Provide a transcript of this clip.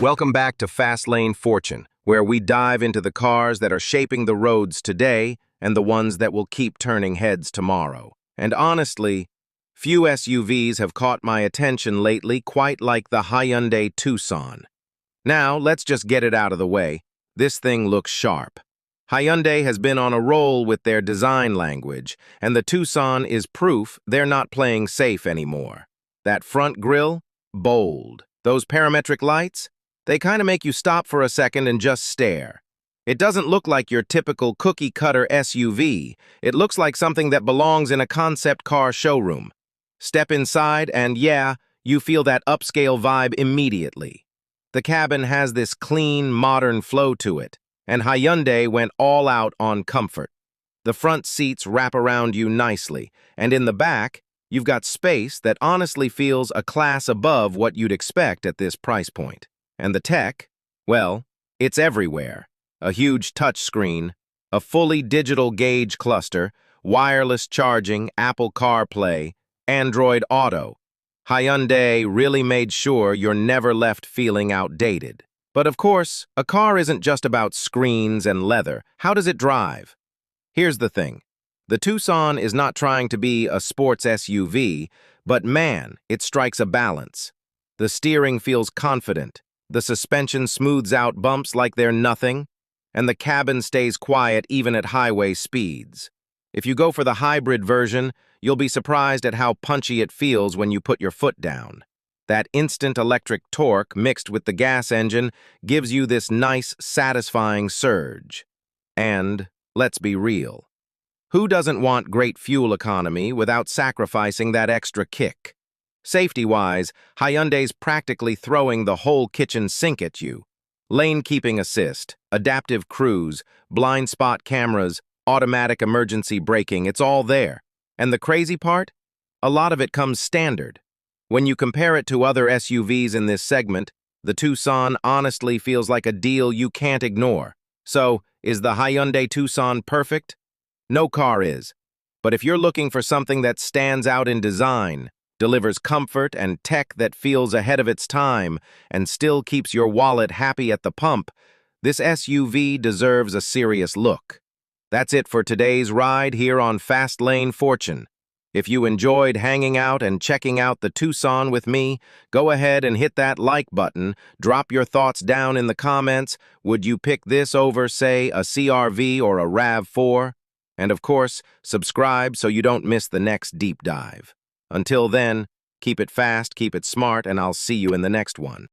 Welcome back to Fast Lane Fortune, where we dive into the cars that are shaping the roads today and the ones that will keep turning heads tomorrow. And honestly, few SUVs have caught my attention lately quite like the Hyundai Tucson. Now, let's just get it out of the way. This thing looks sharp. Hyundai has been on a roll with their design language, and the Tucson is proof they're not playing safe anymore. That front grille? Bold. Those parametric lights? They kind of make you stop for a second and just stare. It doesn't look like your typical cookie-cutter SUV. It looks like something that belongs in a concept car showroom. Step inside and yeah, you feel that upscale vibe immediately. The cabin has this clean, modern flow to it, and Hyundai went all out on comfort. The front seats wrap around you nicely, and in the back, you've got space that honestly feels a class above what you'd expect at this price point. And the tech, well, it's everywhere. A huge touchscreen, a fully digital gauge cluster, wireless charging, Apple CarPlay, Android Auto. Hyundai really made sure you're never left feeling outdated. But of course, a car isn't just about screens and leather. How does it drive? Here's the thing. The Tucson is not trying to be a sports SUV, but man, it strikes a balance. The steering feels confident. The suspension smooths out bumps like they're nothing, and the cabin stays quiet even at highway speeds. If you go for the hybrid version, you'll be surprised at how punchy it feels when you put your foot down. That instant electric torque mixed with the gas engine gives you this nice, satisfying surge. And, let's be real, who doesn't want great fuel economy without sacrificing that extra kick? Safety-wise, Hyundai's practically throwing the whole kitchen sink at you. Lane keeping assist, adaptive cruise, blind spot cameras, automatic emergency braking, it's all there. And the crazy part? A lot of it comes standard. When you compare it to other SUVs in this segment, the Tucson honestly feels like a deal you can't ignore. So, is the Hyundai Tucson perfect? No car is. But if you're looking for something that stands out in design, delivers comfort and tech that feels ahead of its time, and still keeps your wallet happy at the pump, this SUV deserves a serious look. That's it for today's ride here on Fast Lane Fortune. If you enjoyed hanging out and checking out the Tucson with me, go ahead and hit that like button. Drop your thoughts down in the comments. Would you pick this over, say, a CR-V or a RAV4? And of course, subscribe so you don't miss the next deep dive. Until then, keep it fast, keep it smart, and I'll see you in the next one.